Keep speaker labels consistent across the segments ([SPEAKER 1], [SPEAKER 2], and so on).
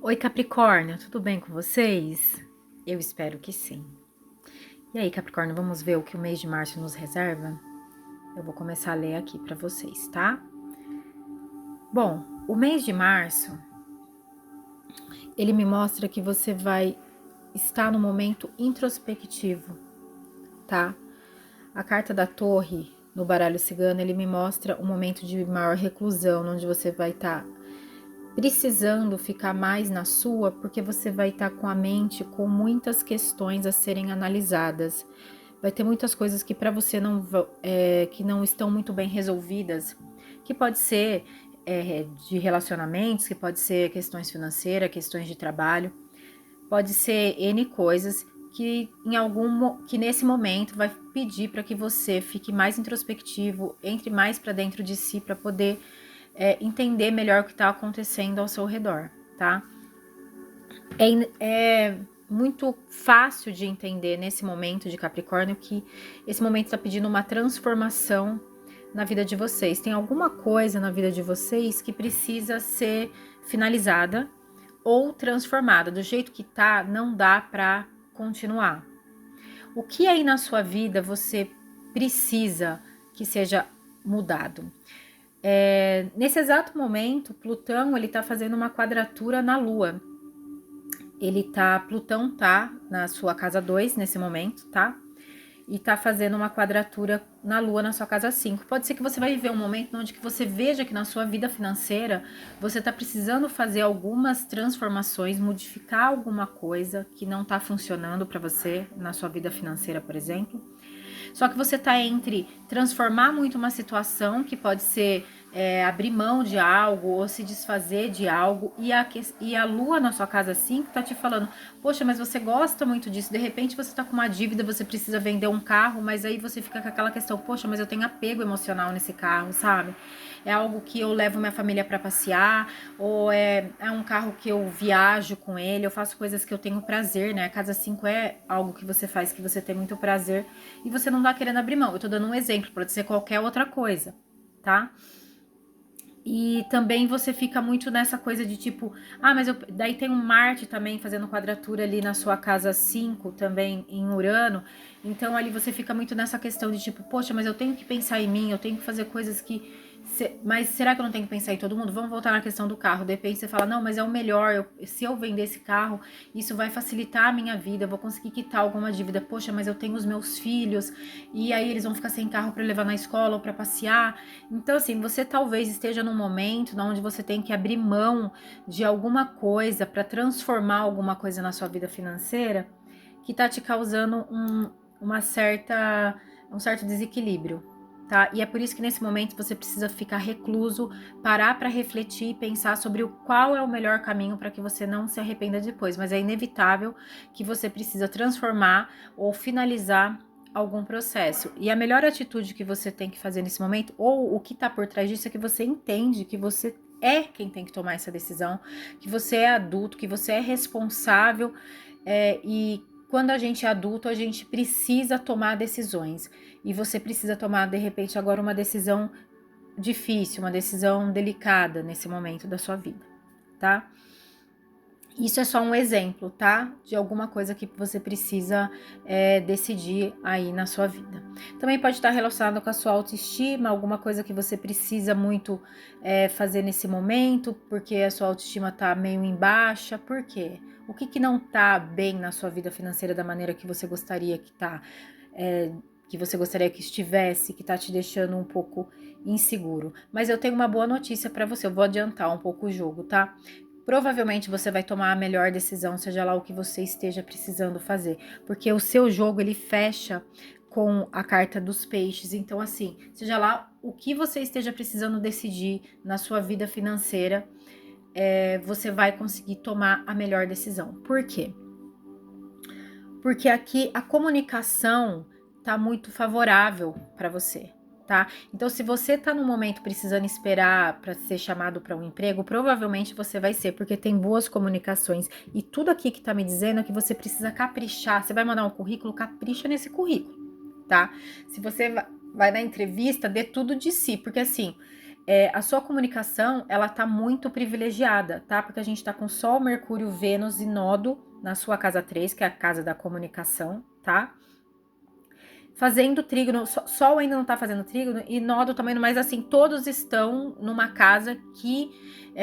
[SPEAKER 1] Oi, Capricórnio, tudo bem com vocês? Eu espero que sim. E aí, Capricórnio, vamos ver o que o mês de março nos reserva? Eu vou começar a ler aqui para vocês, tá? Bom, o mês de março, ele me mostra que você vai estar no momento introspectivo, tá? A carta da torre no baralho cigano, ele me mostra um momento de maior reclusão, onde você vai estar precisando ficar mais na sua, porque você vai estar com a mente com muitas questões a serem analisadas. Vai ter muitas coisas que para você que não estão muito bem resolvidas, que pode ser de relacionamentos, que pode ser questões financeiras, questões de trabalho, pode ser N coisas que nesse momento vai pedir para que você fique mais introspectivo, entre mais para dentro de si para poder entender melhor o que está acontecendo ao seu redor, tá? É muito fácil de entender nesse momento de Capricórnio que esse momento está pedindo uma transformação na vida de vocês. Tem alguma coisa na vida de vocês que precisa ser finalizada ou transformada. Do jeito que tá, não dá para continuar. O que aí na sua vida você precisa que seja mudado? Nesse exato momento, Plutão ele está fazendo uma quadratura na Lua. Plutão tá na sua casa 2 nesse momento, tá? E tá fazendo uma quadratura na Lua na sua casa 5. Pode ser que você vai viver um momento onde que você veja que na sua vida financeira você tá precisando fazer algumas transformações, modificar alguma coisa que não tá funcionando para você na sua vida financeira, por exemplo. Só que você tá entre transformar muito uma situação, que pode ser abrir mão de algo ou se desfazer de algo, e a Lua na sua casa 5 tá te falando, poxa, mas você gosta muito disso, de repente você tá com uma dívida, você precisa vender um carro, mas aí você fica com aquela questão, poxa, mas eu tenho apego emocional nesse carro, sabe? É algo que eu levo minha família para passear, ou é um carro que eu viajo com ele, eu faço coisas que eu tenho prazer, né? A casa 5 é algo que você faz que você tem muito prazer e você não tá querendo abrir mão. Eu tô dando um exemplo, pode ser qualquer outra coisa, tá? E também você fica muito nessa coisa de tipo, daí tem um Marte também fazendo quadratura ali na sua casa 5 também em Urano. Então ali você fica muito nessa questão de tipo, poxa, mas eu tenho que pensar em mim, eu tenho que fazer coisas que mas será que eu não tenho que pensar em todo mundo? Vamos voltar na questão do carro. De repente você fala, não, mas é o melhor. Se eu vender esse carro, isso vai facilitar a minha vida. Eu vou conseguir quitar alguma dívida. Poxa, mas eu tenho os meus filhos. E aí eles vão ficar sem carro para levar na escola ou para passear. Então, assim, você talvez esteja num momento onde você tem que abrir mão de alguma coisa para transformar alguma coisa na sua vida financeira que tá te causando um certo desequilíbrio, tá? E é por isso que nesse momento você precisa ficar recluso, parar para refletir e pensar sobre qual é o melhor caminho para que você não se arrependa depois. Mas é inevitável que você precisa transformar ou finalizar algum processo. E a melhor atitude que você tem que fazer nesse momento, ou o que está por trás disso, é que você entende que você é quem tem que tomar essa decisão, que você é adulto, que você é responsável e quando a gente é adulto, a gente precisa tomar decisões. E você precisa tomar, de repente, agora uma decisão difícil, uma decisão delicada nesse momento da sua vida, tá? Isso é só um exemplo, tá? De alguma coisa que você precisa decidir aí na sua vida. Também pode estar relacionado com a sua autoestima, alguma coisa que você precisa muito fazer nesse momento, porque a sua autoestima tá meio em baixa. Por quê? O que não tá bem na sua vida financeira da maneira que você gostaria que tá? Que você gostaria que estivesse, que tá te deixando um pouco inseguro. Mas eu tenho uma boa notícia para você, eu vou adiantar um pouco o jogo, tá? Provavelmente você vai tomar a melhor decisão, seja lá o que você esteja precisando fazer, porque o seu jogo ele fecha com a carta dos peixes. Então, assim, seja lá o que você esteja precisando decidir na sua vida financeira, você vai conseguir tomar a melhor decisão. Por quê? Porque aqui a comunicação tá muito favorável para você, tá? Então, se você tá no momento precisando esperar para ser chamado para um emprego, provavelmente você vai ser, porque tem boas comunicações. E tudo aqui que tá me dizendo é que você precisa caprichar. Você vai mandar um currículo, capricha nesse currículo, tá? Se você vai na entrevista, dê tudo de si, porque assim, a sua comunicação, ela tá muito privilegiada, tá? Porque a gente tá com Sol, Mercúrio, Vênus e Nodo na sua casa 3, que é a casa da comunicação, tá? Fazendo trígono, Sol ainda não tá fazendo trígono e Nodo também não, mas assim, todos estão numa casa que,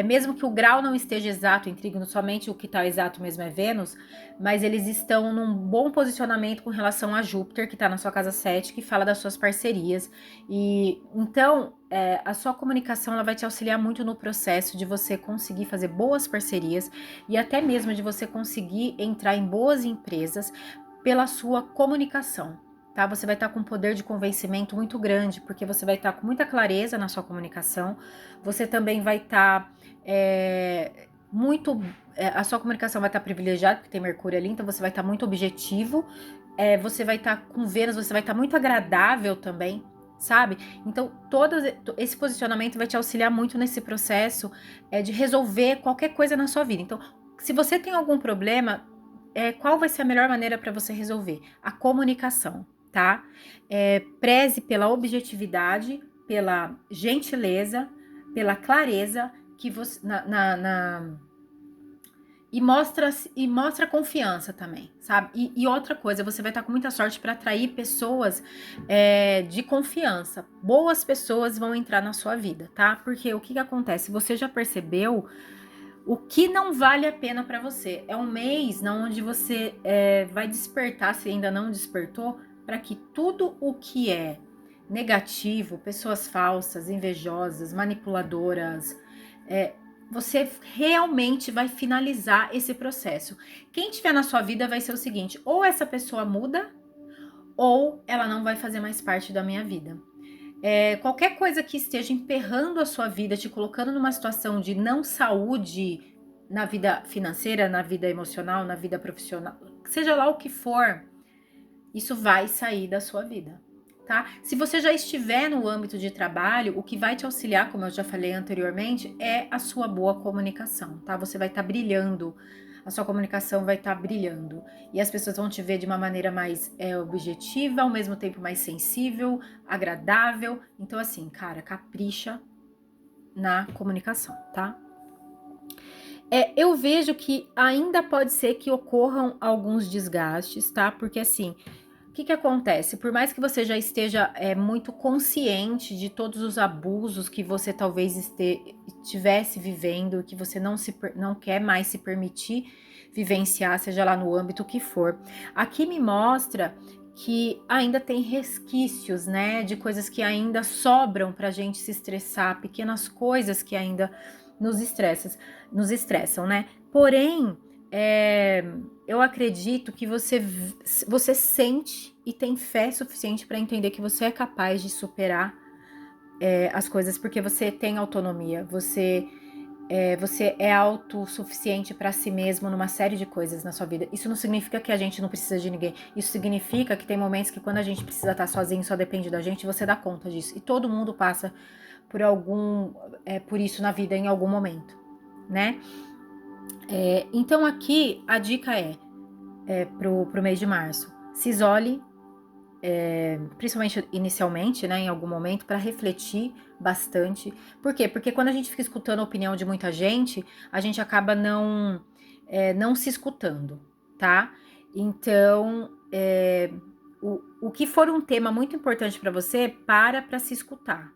[SPEAKER 1] mesmo que o grau não esteja exato em trígono, somente o que tá exato mesmo é Vênus, mas eles estão num bom posicionamento com relação a Júpiter, que tá na sua casa 7, que fala das suas parcerias. E então, a sua comunicação ela vai te auxiliar muito no processo de você conseguir fazer boas parcerias e até mesmo de você conseguir entrar em boas empresas pela sua comunicação. Tá? Você vai estar com um poder de convencimento muito grande, porque você vai estar com muita clareza na sua comunicação. Você também vai estar a sua comunicação vai estar privilegiada, porque tem Mercúrio ali, então você vai estar muito objetivo. Você vai estar com Vênus, você vai estar muito agradável também, sabe? Então, todo esse posicionamento vai te auxiliar muito nesse processo de resolver qualquer coisa na sua vida. Então, se você tem algum problema, qual vai ser a melhor maneira para você resolver? A comunicação, tá? Preze pela objetividade, pela gentileza, pela clareza que você e mostra confiança também, sabe? E outra coisa, você vai estar com muita sorte para atrair pessoas de confiança. Boas pessoas vão entrar na sua vida, tá? Porque o que acontece? Você já percebeu o que não vale a pena para você? É um mês onde você vai despertar, se ainda não despertou, para que tudo o que é negativo, pessoas falsas, invejosas, manipuladoras, você realmente vai finalizar esse processo. Quem tiver na sua vida vai ser o seguinte: ou essa pessoa muda, ou ela não vai fazer mais parte da minha vida. Qualquer coisa que esteja emperrando a sua vida, te colocando numa situação de não saúde na vida financeira, na vida emocional, na vida profissional, seja lá o que for, isso vai sair da sua vida, tá? Se você já estiver no âmbito de trabalho, o que vai te auxiliar, como eu já falei anteriormente, é a sua boa comunicação, tá? Você vai estar brilhando, a sua comunicação vai estar brilhando e as pessoas vão te ver de uma maneira mais objetiva, ao mesmo tempo mais sensível, agradável. Então, assim, cara, capricha na comunicação, tá? Eu vejo que ainda pode ser que ocorram alguns desgastes, tá? Porque assim, o que acontece? Por mais que você já esteja muito consciente de todos os abusos que você talvez estivesse vivendo, que você não quer mais se permitir vivenciar, seja lá no âmbito que for, aqui me mostra que ainda tem resquícios, né, de coisas que ainda sobram pra gente se estressar, pequenas coisas que ainda nos estressam, né? Porém, eu acredito que você sente e tem fé suficiente para entender que você é capaz de superar as coisas, porque você tem autonomia, você é autossuficiente para si mesmo numa série de coisas na sua vida. Isso não significa que a gente não precisa de ninguém. Isso significa que tem momentos que quando a gente precisa estar sozinho, só depende da gente, você dá conta disso. E todo mundo passa por isso na vida em algum momento, né? Então aqui a dica pro mês de março: se isole, principalmente inicialmente, né, em algum momento, para refletir bastante. Por quê? Porque quando a gente fica escutando a opinião de muita gente, a gente acaba não se escutando, tá? Então, o que for um tema muito importante para você, para se escutar,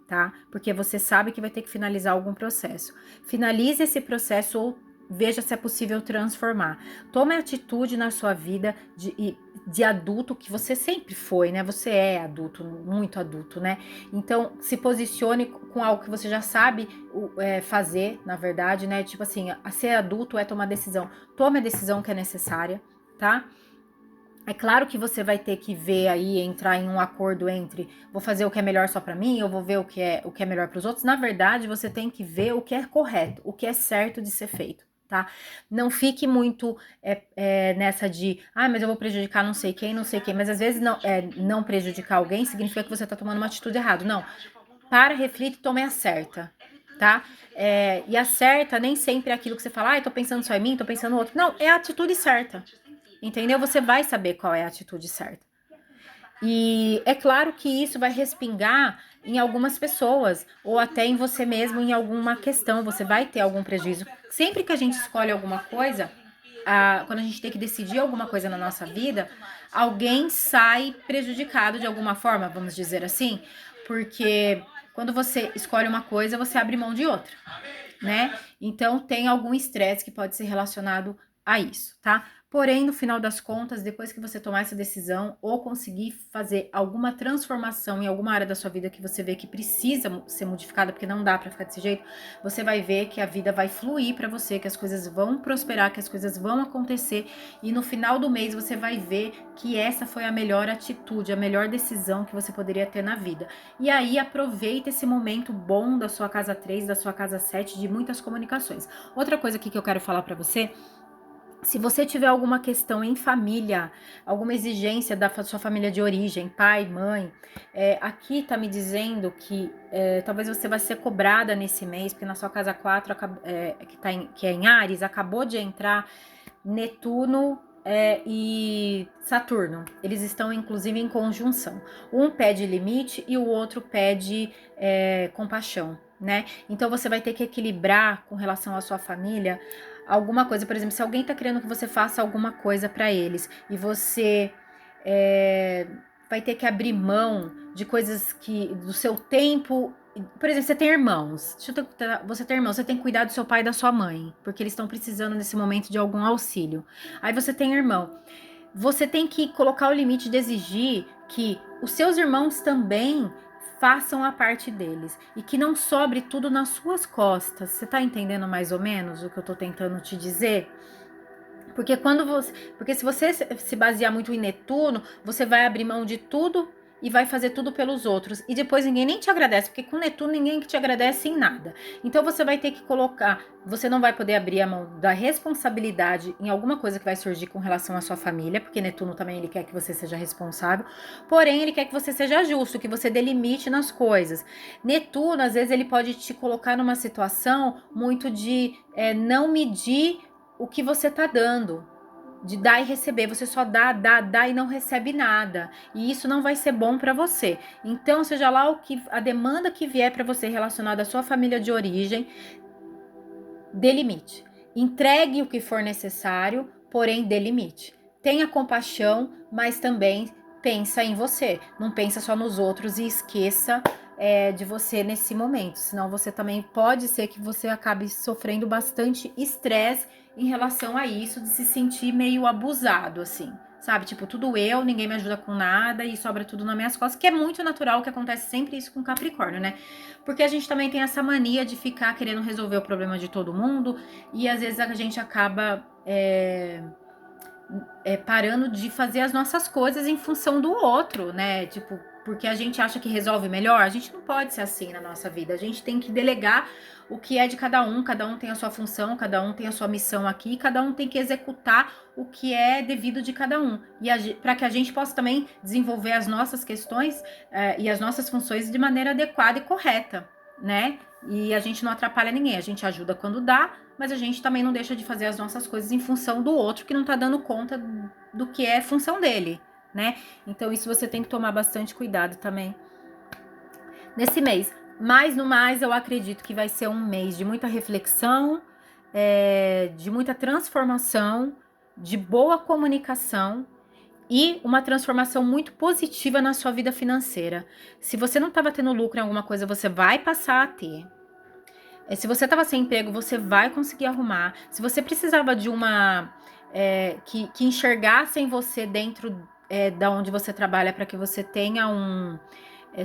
[SPEAKER 1] tá? Porque você sabe que vai ter que finalizar algum processo. Finalize esse processo ou veja se é possível transformar. Tome atitude na sua vida de adulto que você sempre foi, né? Você é adulto, muito adulto, né? Então, se posicione com algo que você já sabe fazer, na verdade, né? Tipo assim, ser adulto é tomar decisão. Tome a decisão que é necessária, tá? É claro que você vai ter que ver aí, entrar em um acordo entre vou fazer o que é melhor só pra mim, ou vou ver o que é melhor pros outros. Na verdade, você tem que ver o que é correto, o que é certo de ser feito, tá? Não fique muito nessa de, mas eu vou prejudicar não sei quem, mas às vezes não prejudicar alguém significa que você tá tomando uma atitude errada. Não, reflita e tome a certa, tá? E a certa nem sempre é aquilo que você fala, eu tô pensando só em mim, tô pensando no outro. Não, é a atitude certa. Entendeu? Você vai saber qual é a atitude certa. E é claro que isso vai respingar em algumas pessoas, ou até em você mesmo em alguma questão, você vai ter algum prejuízo. Sempre que a gente escolhe alguma coisa, quando a gente tem que decidir alguma coisa na nossa vida, alguém sai prejudicado de alguma forma, vamos dizer assim, porque quando você escolhe uma coisa, você abre mão de outra, né? Então tem algum estresse que pode ser relacionado a isso, tá? Porém, no final das contas, depois que você tomar essa decisão ou conseguir fazer alguma transformação em alguma área da sua vida que você vê que precisa ser modificada, porque não dá para ficar desse jeito, você vai ver que a vida vai fluir para você, que as coisas vão prosperar, que as coisas vão acontecer e no final do mês você vai ver que essa foi a melhor atitude, a melhor decisão que você poderia ter na vida. E aí aproveita esse momento bom da sua casa 3, da sua casa 7, de muitas comunicações. Outra coisa aqui que eu quero falar para você, se você tiver alguma questão em família, alguma exigência da sua família de origem, pai, mãe, aqui tá me dizendo que talvez você vai ser cobrada nesse mês, porque na sua casa 4, que é em Áries, acabou de entrar Netuno e Saturno. Eles estão, inclusive, em conjunção. Um pede limite e o outro pede compaixão, né? Então, você vai ter que equilibrar com relação à sua família alguma coisa. Por exemplo, se alguém tá querendo que você faça alguma coisa para eles e você vai ter que abrir mão de coisas do seu tempo. Por exemplo, você tem irmãos. Você tem irmãos, você tem que cuidar do seu pai e da sua mãe, porque eles estão precisando nesse momento de algum auxílio. Aí você tem irmão. Você tem que colocar o limite de exigir que os seus irmãos também façam a parte deles e que não sobre tudo nas suas costas. Você tá entendendo mais ou menos o que eu tô tentando te dizer? Porque se você se basear muito em Netuno, você vai abrir mão de tudo e vai fazer tudo pelos outros. E depois ninguém nem te agradece, porque com Netuno ninguém te agradece em nada. Então você vai ter que você não vai poder abrir a mão da responsabilidade em alguma coisa que vai surgir com relação à sua família, porque Netuno também ele quer que você seja responsável, porém ele quer que você seja justo, que você delimite nas coisas. Netuno, às vezes, ele pode te colocar numa situação muito de não medir o que você tá dando, de dar e receber. Você só dá e não recebe nada. E isso não vai ser bom para você. Então, seja lá a demanda que vier para você relacionada à sua família de origem, dê limite. Entregue o que for necessário, porém dê limite. Tenha compaixão, mas também pensa em você. Não pensa só nos outros e esqueça de você nesse momento. Senão você também pode ser que você acabe sofrendo bastante estresse em relação a isso, de se sentir meio abusado, assim. Sabe, tipo, tudo eu, ninguém me ajuda com nada e sobra tudo nas minhas costas, que é muito natural, que acontece sempre isso com Capricórnio, né? Porque a gente também tem essa mania de ficar querendo resolver o problema de todo mundo e às vezes a gente acaba parando de fazer as nossas coisas em função do outro, né? Tipo, porque a gente acha que resolve melhor. A gente não pode ser assim na nossa vida. A gente tem que delegar o que é de cada um tem a sua função, cada um tem a sua missão aqui, cada um tem que executar o que é devido de cada um. E para que a gente possa também desenvolver as nossas questões e as nossas funções de maneira adequada e correta, né? E a gente não atrapalha ninguém, a gente ajuda quando dá, mas a gente também não deixa de fazer as nossas coisas em função do outro que não tá dando conta do que é função dele, né? Então isso você tem que tomar bastante cuidado também nesse mês. Mas no mais, eu acredito que vai ser um mês de muita reflexão, de muita transformação, de boa comunicação e uma transformação muito positiva na sua vida financeira. Se você não estava tendo lucro em alguma coisa, você vai passar a ter. Se você estava sem emprego, você vai conseguir arrumar. Se você precisava de que enxergassem você dentro da onde você trabalha para que você tenha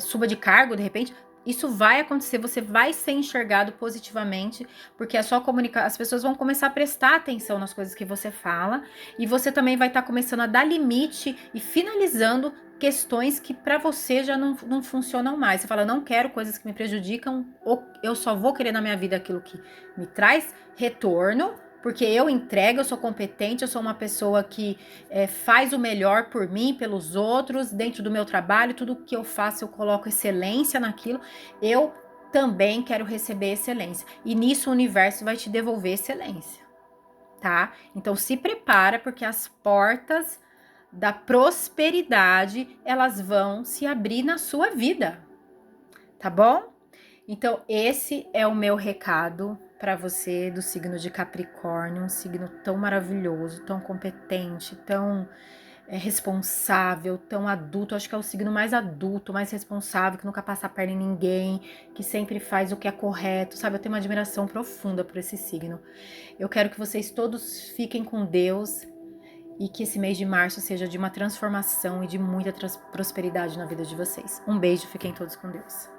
[SPEAKER 1] suba de cargo, de repente, isso vai acontecer, você vai ser enxergado positivamente, porque as pessoas vão começar a prestar atenção nas coisas que você fala, e você também vai estar começando a dar limite e finalizando questões que para você já não funcionam mais. Você fala, não quero coisas que me prejudicam, ou eu só vou querer na minha vida aquilo que me traz retorno, porque eu entrego, eu sou competente, eu sou uma pessoa que faz o melhor por mim, pelos outros, dentro do meu trabalho, tudo que eu faço eu coloco excelência naquilo, eu também quero receber excelência. E nisso o universo vai te devolver excelência, tá? Então se prepara, porque as portas da prosperidade, elas vão se abrir na sua vida, tá bom? Então, esse é o meu recado para você do signo de Capricórnio, um signo tão maravilhoso, tão competente, tão responsável, tão adulto. Acho que é o signo mais adulto, mais responsável, que nunca passa a perna em ninguém, que sempre faz o que é correto, sabe? Eu tenho uma admiração profunda por esse signo. Eu quero que vocês todos fiquem com Deus e que esse mês de março seja de uma transformação e de muita prosperidade na vida de vocês. Um beijo, fiquem todos com Deus.